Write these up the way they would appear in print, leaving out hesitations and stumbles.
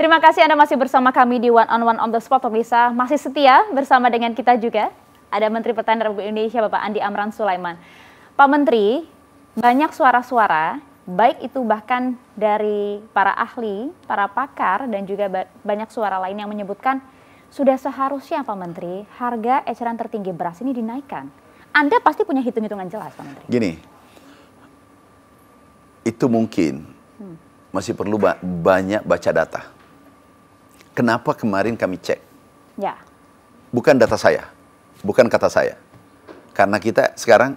Terima kasih Anda masih bersama kami di One on One on the Spot, pemirsa. Masih setia bersama dengan kita juga. Ada Menteri Pertanian Republik Indonesia, Bapak Andi Amran Sulaiman. Pak Menteri, banyak suara-suara, baik itu bahkan dari para ahli, para pakar, dan juga banyak suara lain yang menyebutkan sudah seharusnya Pak Menteri, harga eceran tertinggi beras ini dinaikkan. Anda pasti punya hitung-hitungan jelas, Pak Menteri. Gini, itu mungkin masih perlu banyak baca data. Kenapa kemarin kami cek? Ya. Bukan data saya, bukan kata saya. Karena kita sekarang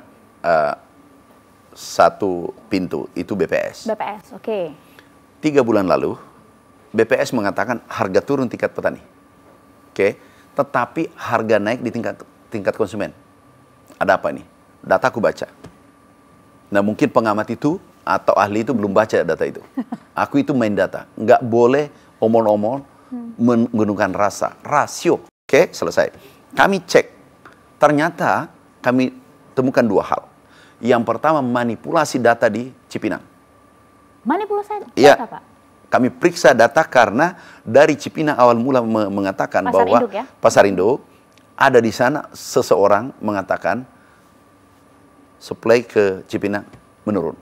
satu pintu, itu BPS. BPS, oke. 3 bulan lalu, BPS mengatakan harga turun tingkat petani. Oke, tetapi harga naik di tingkat konsumen. Ada apa ini? Data aku baca. Nah mungkin pengamat itu atau ahli itu belum baca data itu. Aku itu main data. Nggak boleh omong-omong menggunakan rasio. Oke, selesai. Kami cek. Ternyata kami temukan 2 hal. Yang pertama, manipulasi data di Cipinang. Manipulasi data, ya, Pak? Kami periksa data karena dari Cipinang awal mula mengatakan Pasar bahwa induk, ya? Pasar Induk ada di sana seseorang mengatakan supply ke Cipinang menurun.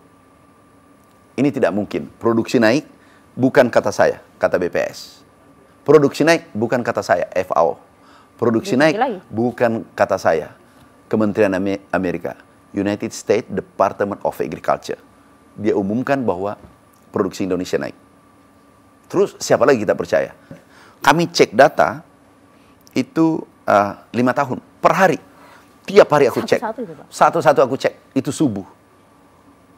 Ini tidak mungkin. Produksi naik bukan kata saya, kata BPS. Produksi naik bukan kata saya, FAO. Produksi naik bukan kata saya, Kementerian Amerika, United States Department of Agriculture. Dia umumkan bahwa produksi Indonesia naik. Terus siapa lagi kita percaya? Kami cek data itu 5 tahun per hari. Tiap hari aku cek. Satu-satu aku cek. Itu subuh.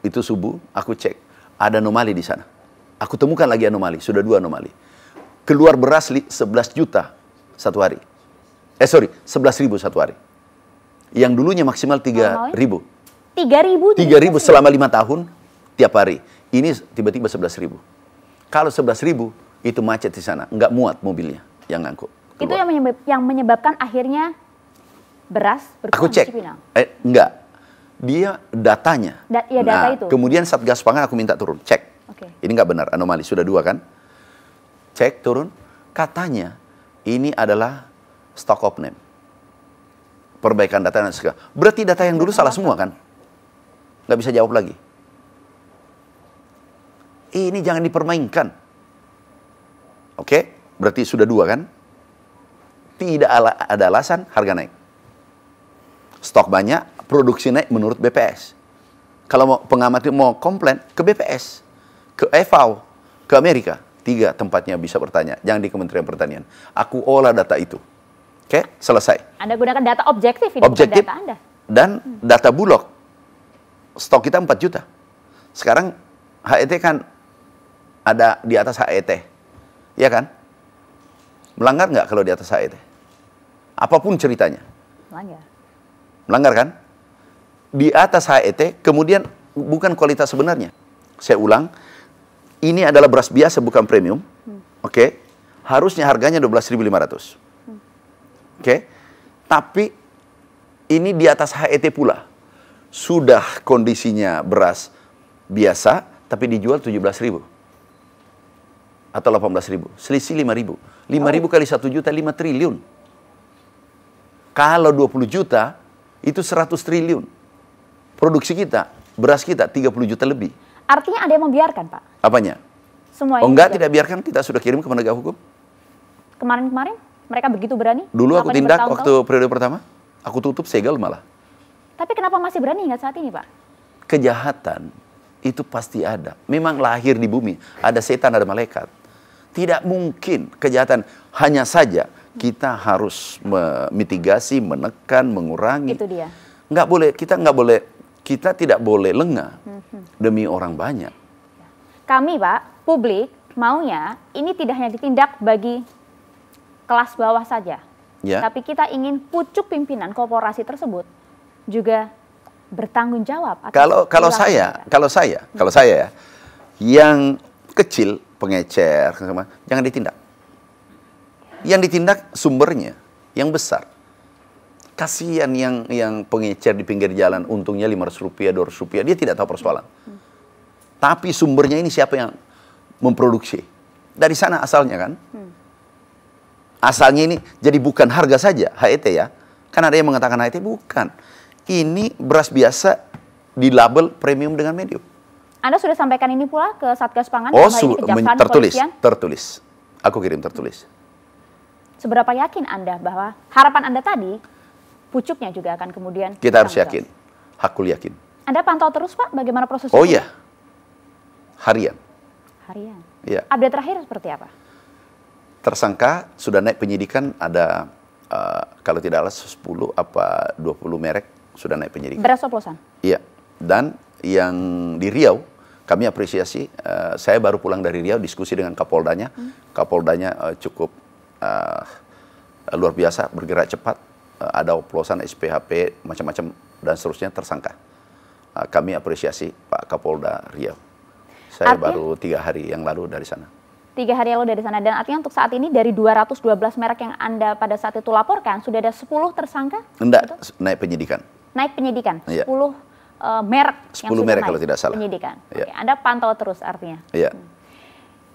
Itu subuh aku cek. Ada anomali di sana. Aku temukan lagi anomali. Sudah 2 anomali. Keluar beras 11 juta satu hari. 11.000 satu hari. Yang dulunya maksimal 3.000. 3.000? 3.000 selama 5 tahun tiap hari. Ini tiba-tiba 11.000. Kalau 11.000 itu macet di sana, nggak muat mobilnya yang ngangkut. Itu yang menyebabkan akhirnya beras berkurang di Cipinang? Enggak. Dia datanya. Data itu. Kemudian Satgas Pangan aku minta turun, cek. Okay. Ini nggak benar, anomali. Sudah 2 kan? Cek, turun. Katanya ini adalah stock of name. Perbaikan data dan segala. Berarti data yang dulu salah semua kan? Nggak bisa jawab lagi. Ini jangan dipermainkan. Oke, berarti sudah 2 kan? Tidak ada alasan harga naik. Stok banyak, produksi naik menurut BPS. Kalau pengamat itu mau komplain, ke BPS, ke FAO, ke Amerika. 3 tempatnya bisa bertanya, jangan di Kementerian Pertanian. Aku olah data itu. Oke, selesai. Anda gunakan data objektif, ini objektif, bukan data Anda. Dan data Bulog, stok kita 4 juta. Sekarang HET kan ada di atas HET. Ya kan? Melanggar nggak kalau di atas HET? Apapun ceritanya. Melanggar. Melanggar kan? Di atas HET, kemudian bukan kualitas sebenarnya. Saya ulang, ini adalah beras biasa bukan premium. Oke? Harusnya harganya 12.500. Oke? Tapi ini di atas HET pula. Sudah kondisinya beras biasa, tapi dijual 17.000. Atau 18.000. Selisih 5.000. 5.000 kali 1 juta, 5 triliun. Kalau 20 juta, itu 100 triliun. Produksi kita, beras kita 30 juta lebih. Artinya ada yang membiarkan, Pak? Apanya? Semua enggak, tidak biarkan. Kita sudah kirim ke penegak hukum. Kemarin-kemarin mereka begitu berani? Dulu aku tindak waktu periode pertama. Aku tutup, segel malah. Tapi kenapa masih berani hingga saat ini, Pak? Kejahatan itu pasti ada. Memang lahir di bumi. Ada setan, ada malaikat. Tidak mungkin kejahatan. Hanya saja kita harus memitigasi, menekan, mengurangi. Itu dia. Kita tidak boleh lengah demi orang banyak. Kami, Pak, publik maunya ini tidak hanya ditindak bagi kelas bawah saja. Ya. Tapi kita ingin pucuk pimpinan korporasi tersebut juga bertanggung jawab. Kalau saya ya, yang kecil, pengecer, jangan ditindak. Yang ditindak sumbernya, yang besar. Kasihan yang pengecer di pinggir jalan, untungnya Rp500, Rp200, dia tidak tahu persoalan. Tapi sumbernya ini siapa yang memproduksi? Dari sana asalnya kan. Asalnya ini jadi bukan harga saja HET ya. Kan ada yang mengatakan HET bukan. Ini beras biasa di label premium dengan medium. Anda sudah sampaikan ini pula ke Satgas Pangan? Oh, Kejaksaan, tertulis. Aku kirim tertulis. Seberapa yakin Anda bahwa harapan Anda tadi, pucuknya juga akan kemudian... Kita harus yakin. Hakul yakin. Anda pantau terus Pak, bagaimana proses Oh itu? iya. Harian. Harian. Iya. Update terakhir seperti apa? Tersangka sudah naik penyidikan ada kalau tidak salah 10 apa 20 merek sudah naik penyidikan. Beras oplosan? Iya. Dan yang di Riau kami apresiasi, saya baru pulang dari Riau diskusi dengan Kapoldanya. Kapoldanya cukup luar biasa, bergerak cepat, ada oplosan SPHP macam-macam dan seterusnya tersangka. Kami apresiasi Pak Kapolda Riau. Saya baru 3 hari yang lalu dari sana. 3 hari lalu dari sana, dan artinya untuk saat ini dari 212 merek yang Anda pada saat itu laporkan, sudah ada 10 tersangka? Enggak, naik penyidikan. Naik penyidikan, Iya. 10 merek 10 yang sudah merek naik kalau tidak salah. penyidikan. Iya. Oke, Anda pantau terus artinya? Iya.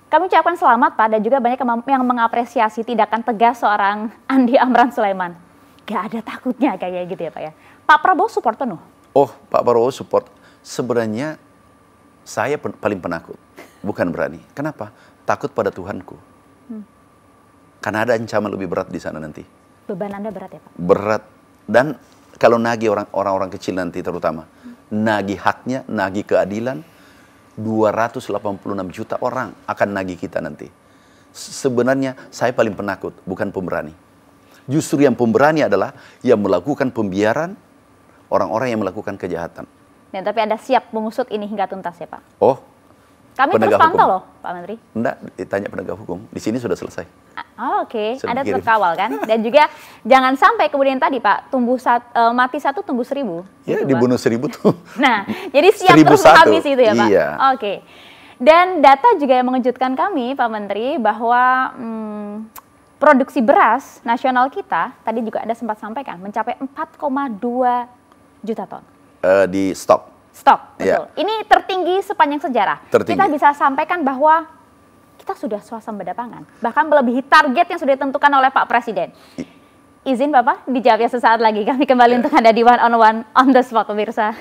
Kami ucapkan selamat Pak, dan juga banyak yang mengapresiasi tindakan tegas seorang Andi Amran Sulaiman. Gak ada takutnya kayak gitu ya Pak ya. Pak Prabowo support penuh? Oh, Pak Prabowo support. Sebenarnya saya paling penakut, bukan berani. Kenapa? Takut pada Tuhanku. Karena ada ancaman lebih berat di sana nanti. Beban Anda berat ya Pak? Berat. Dan kalau nagih orang-orang kecil nanti terutama, nagih haknya, nagih keadilan, 286 juta orang akan nagih kita nanti. Sebenarnya saya paling penakut, bukan pemberani. Justru yang pemberani adalah yang melakukan pembiaran orang-orang yang melakukan kejahatan. Dan tapi Anda siap mengusut ini hingga tuntas ya Pak? Oh, kami terus pantau loh Pak Menteri. Enggak, ditanya penegak hukum. Di sini sudah selesai. Oke. Anda tetap kawal kan? Dan juga jangan sampai kemudian tadi Pak, mati 1 tumbuh 1000. Ya, gitu, dibunuh 1000 tuh. Nah, jadi siap terus habis itu ya Pak? Iya. Oke. Dan data juga yang mengejutkan kami Pak Menteri bahwa produksi beras nasional kita, tadi juga Anda sempat sampaikan, mencapai 4,2 juta ton. Di stok. Stok, betul. Ya. Ini tertinggi sepanjang sejarah. Tertinggi. Kita bisa sampaikan bahwa kita sudah swasembada pangan. Bahkan melebihi target yang sudah ditentukan oleh Pak Presiden. Izin Bapak, dijawabnya sesaat lagi. Kami kembali untuk Anda di One on One on the Spot, pemirsa.